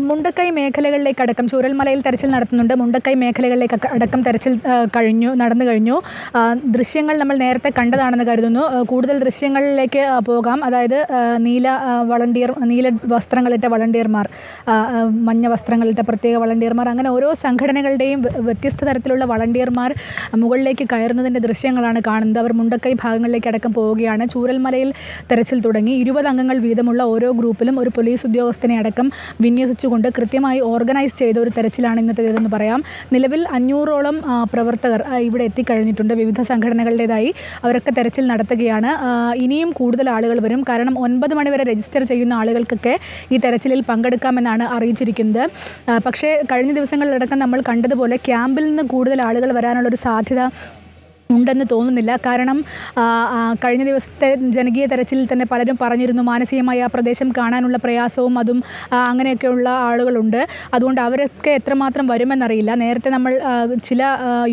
മുണ്ടക്കൈ മേഖലകളിലേക്ക് അടക്കം ചൂരൽമലയിൽ തെരച്ചിൽ നടത്തുന്നുണ്ട്. മുണ്ടക്കൈ മേഖലകളിലേക്ക് അടക്കം തെരച്ചിൽ നടന്നു കഴിഞ്ഞു. ദൃശ്യങ്ങൾ നമ്മൾ നേരത്തെ കണ്ടതാണെന്ന് കരുതുന്നു. കൂടുതൽ ദൃശ്യങ്ങളിലേക്ക് പോകാം. അതായത് നീല വസ്ത്രങ്ങളിട്ട വളണ്ടിയർമാർ, മഞ്ഞ വസ്ത്രങ്ങളിട്ട പ്രത്യേക വളണ്ടിയർമാർ, അങ്ങനെ ഓരോ സംഘടനകളുടെയും വ്യത്യസ്ത തരത്തിലുള്ള വളണ്ടിയർമാർ മുകളിലേക്ക് കയറുന്നതിൻ്റെ ദൃശ്യങ്ങളാണ് കാണുന്നത്. അവർ മുണ്ടക്കൈ ഭാഗങ്ങളിലേക്ക് അടക്കം പോവുകയാണ്. ചൂരൽമലയിൽ തെരച്ചിൽ തുടങ്ങി. 20 അംഗങ്ങൾ വീതമുള്ള ഓരോ ഗ്രൂപ്പിലും ഒരു പോലീസ് ഉദ്യോഗസ്ഥനെ അടക്കം വിന്യസിച്ചുകൊണ്ട് കൃത്യമായി ഓർഗനൈസ് ചെയ്ത ഒരു തെരച്ചിലാണ് ഇന്നത്തേതെന്ന് പറയാം. നിലവിൽ 500ഓളം പ്രവർത്തകർ ഇവിടെ എത്തിക്കഴിഞ്ഞിട്ടുണ്ട്. വിവിധ സംഘടനകളുടേതായി അവരൊക്കെ തെരച്ചിൽ നടത്തുകയാണ്. ഇനിയും കൂടുതൽ ആളുകൾ വരും. കാരണം 9 മണി വരെ രജിസ്റ്റർ ചെയ്യുന്ന ആളുകൾക്കൊക്കെ ഈ തെരച്ചിലിൽ പങ്കെടുക്കാമെന്നാണ് അറിയിച്ചിരിക്കുന്നത്. പക്ഷേ കഴിഞ്ഞ ദിവസങ്ങളിലടക്കം നമ്മൾ കണ്ടതുപോലെ ക്യാമ്പിൽ നിന്ന് കൂടുതൽ ആളുകൾ വരാനുള്ളൊരു സാധ്യത ഉണ്ടെന്ന് തോന്നുന്നില്ല. കാരണം കഴിഞ്ഞ ദിവസത്തെ ജനകീയ തെരച്ചിലിൽ തന്നെ പലരും പറഞ്ഞിരുന്നു മാനസികമായി ആ പ്രദേശം കാണാനുള്ള പ്രയാസവും അതും അങ്ങനെയൊക്കെയുള്ള ആളുകളുണ്ട്. അതുകൊണ്ട് അവരൊക്കെ എത്രമാത്രം വരുമെന്നറിയില്ല. നേരത്തെ നമ്മൾ ചില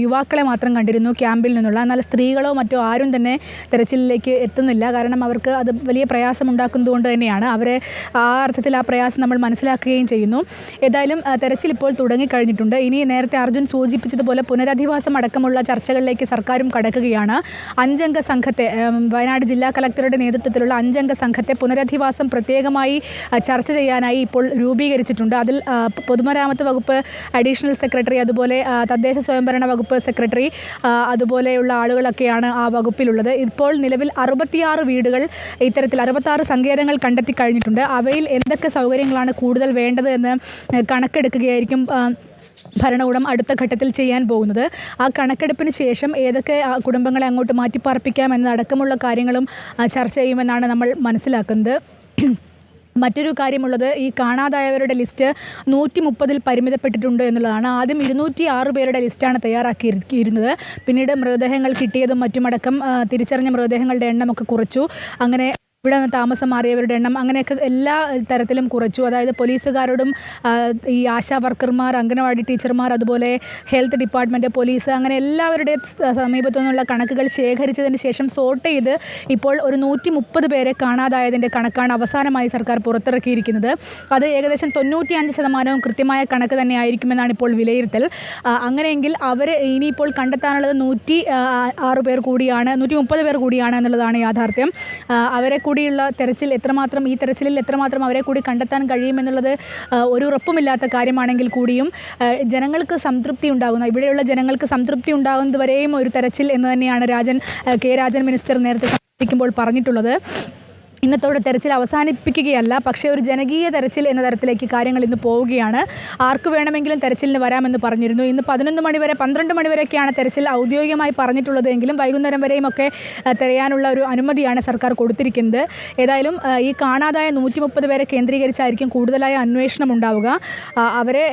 യുവാക്കളെ മാത്രം കണ്ടിരുന്നു ക്യാമ്പിൽ നിന്നുള്ള. എന്നാൽ സ്ത്രീകളോ മറ്റോ ആരും തന്നെ തെരച്ചിലിലേക്ക് എത്തുന്നില്ല. കാരണം അവർക്ക് അത് വലിയ പ്രയാസം ഉണ്ടാക്കുന്നതുകൊണ്ട് തന്നെയാണ്. അവരെ ആ അർത്ഥത്തിൽ ആ പ്രയാസം നമ്മൾ മനസ്സിലാക്കുകയും ചെയ്യുന്നു. ഏതായാലും തെരച്ചിൽ ഇപ്പോൾ തുടങ്ങിക്കഴിഞ്ഞിട്ടുണ്ട്. ഇനി നേരത്തെ അർജുൻ സൂചിപ്പിച്ചതുപോലെ പുനരധിവാസം അടക്കമുള്ള ചർച്ചകളിലേക്ക് സർക്കാർ കടക്കുകയാണ്. 5 അംഗ സംഘത്തെ, വയനാട് ജില്ലാ കളക്ടറുടെ നേതൃത്വത്തിലുള്ള 5 അംഗ സംഘത്തെ പുനരധിവാസം പ്രത്യേകമായി ചർച്ച ചെയ്യാനായി ഇപ്പോൾ രൂപീകരിച്ചിട്ടുണ്ട്. അതിൽ പൊതുമരാമത്ത് വകുപ്പ് അഡീഷണൽ സെക്രട്ടറി, അതുപോലെ തദ്ദേശ സ്വയംഭരണ വകുപ്പ് സെക്രട്ടറി, അതുപോലെയുള്ള ആളുകളൊക്കെയാണ് ആ വകുപ്പിലുള്ളത്. ഇപ്പോൾ നിലവിൽ 66 വീടുകൾ, ഇത്തരത്തിൽ 66 സങ്കേതങ്ങൾ കണ്ടെത്തി കഴിഞ്ഞിട്ടുണ്ട്. അവയിൽ എന്തൊക്കെ സൗകര്യങ്ങളാണ് കൂടുതൽ വേണ്ടത് എന്ന് കണക്കെടുക്കുകയായിരിക്കും ഭരണകൂടം അടുത്ത ഘട്ടത്തിൽ ചെയ്യാൻ പോകുന്നത്. ആ കണക്കെടുപ്പിന് ശേഷം ഏതൊക്കെ കുടുംബങ്ങളെ അങ്ങോട്ട് മാറ്റിപ്പാർപ്പിക്കാം എന്നതടക്കമുള്ള കാര്യങ്ങളും ചർച്ച ചെയ്യുമെന്നാണ് നമ്മൾ മനസ്സിലാക്കുന്നത്. മറ്റൊരു കാര്യമുള്ളത്, ഈ കാണാതായവരുടെ ലിസ്റ്റ് 130-ൽ പരിമിതപ്പെട്ടിട്ടുണ്ട് എന്നുള്ളതാണ്. ആദ്യം 206 പേരുടെ ലിസ്റ്റാണ് തയ്യാറാക്കിയിരുന്നത്. പിന്നീട് മൃതദേഹങ്ങൾ കിട്ടിയതും മറ്റുമടക്കം തിരിച്ചറിഞ്ഞ മൃതദേഹങ്ങളുടെ എണ്ണമൊക്കെ കുറച്ചു. അങ്ങനെ ഇവിടെ നിന്ന് താമസം മാറിയവരുടെ എണ്ണം അങ്ങനെയൊക്കെ എല്ലാ തരത്തിലും കുറച്ചു. അതായത് പോലീസുകാരോടും ഈ ആശാ വർക്കർമാർ, അംഗനവാടി ടീച്ചർമാർ, അതുപോലെ ഹെൽത്ത് ഡിപ്പാർട്ട്മെൻറ്റ്, പോലീസ്, അങ്ങനെ എല്ലാവരുടെ സമീപത്തു നിന്നുള്ള കണക്കുകൾ ശേഖരിച്ചതിന് ശേഷം സോർട്ട് ചെയ്ത് ഇപ്പോൾ ഒരു 130 പേരെ കാണാതായതിൻ്റെ കണക്കാണ് അവസാനമായി സർക്കാർ പുറത്തിറക്കിയിരിക്കുന്നത്. അത് ഏകദേശം 95% കൃത്യമായ കണക്ക് തന്നെ ആയിരിക്കുമെന്നാണ് ഇപ്പോൾ വിലയിരുത്തൽ. അങ്ങനെയെങ്കിൽ അവർ ഇനിയിപ്പോൾ കണ്ടെത്താനുള്ളത് 106 പേർ കൂടിയാണ്, 130 പേർ കൂടിയാണ് എന്നുള്ളതാണ് യാഥാർത്ഥ്യം. അവരെ കൂടിയുള്ള തെരച്ചിൽ എത്രമാത്രം, ഈ തെരച്ചിലിൽ എത്രമാത്രം അവരെ കൂടി കണ്ടെത്താൻ കഴിയുമെന്നുള്ളത് ഒരു ഉറപ്പുമില്ലാത്ത കാര്യമാണെങ്കിൽ കൂടിയും ജനങ്ങൾക്ക് സംതൃപ്തി ഉണ്ടാകുന്ന, ഇവിടെയുള്ള ജനങ്ങൾക്ക് സംതൃപ്തി ഉണ്ടാകുന്നതുവരെയും ഒരു തെരച്ചിൽ എന്ന് തന്നെയാണ് കെ രാജൻ മിനിസ്റ്റർ നേരത്തെ സംസാരിക്കുമ്പോൾ പറഞ്ഞിട്ടുള്ളത്. ഇന്നത്തോടെ തെരച്ചിൽ അവസാനിപ്പിക്കുകയല്ല, പക്ഷേ ഒരു ജനകീയ തെരച്ചിൽ എന്ന തരത്തിലേക്ക് കാര്യങ്ങൾ ഇന്ന് പോവുകയാണ്. ആർക്ക് വേണമെങ്കിലും തെരച്ചിലിന് വരാമെന്ന് പറഞ്ഞിരുന്നു. ഇന്ന് 11 മണി വരെ, 12 മണി വരെയൊക്കെയാണ് തെരച്ചിൽ ഔദ്യോഗികമായി പറഞ്ഞിട്ടുള്ളത്. എങ്കിലും വൈകുന്നേരം വരെയും ഒക്കെ തിരയാനുള്ള ഒരു അനുമതിയാണ് സർക്കാർ കൊടുത്തിരിക്കുന്നത്. ഏതായാലും ഈ കാണാതായ 130 പേരെ കേന്ദ്രീകരിച്ചായിരിക്കും കൂടുതലായ അന്വേഷണം ഉണ്ടാവുക. അവരെ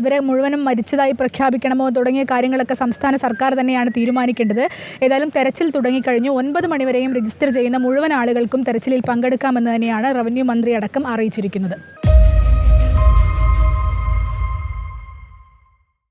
ഇവരെ മുഴുവനും മരിച്ചതായി പ്രഖ്യാപിക്കണമോ തുടങ്ങിയ കാര്യങ്ങളൊക്കെ സംസ്ഥാന സർക്കാർ തന്നെയാണ് തീരുമാനിക്കേണ്ടത്. ഏതായാലും തെരച്ചിൽ തുടങ്ങിക്കഴിഞ്ഞു. 9 മണി വരെയും രജിസ്റ്റർ ചെയ്യുന്ന മുഴുവൻ ആളുകൾക്കും തെരച്ചിലിൽ പങ്കെടുക്കാമെന്ന് തന്നെയാണ് റവന്യൂ മന്ത്രി അടക്കം അറിയിച്ചിരിക്കുന്നത്.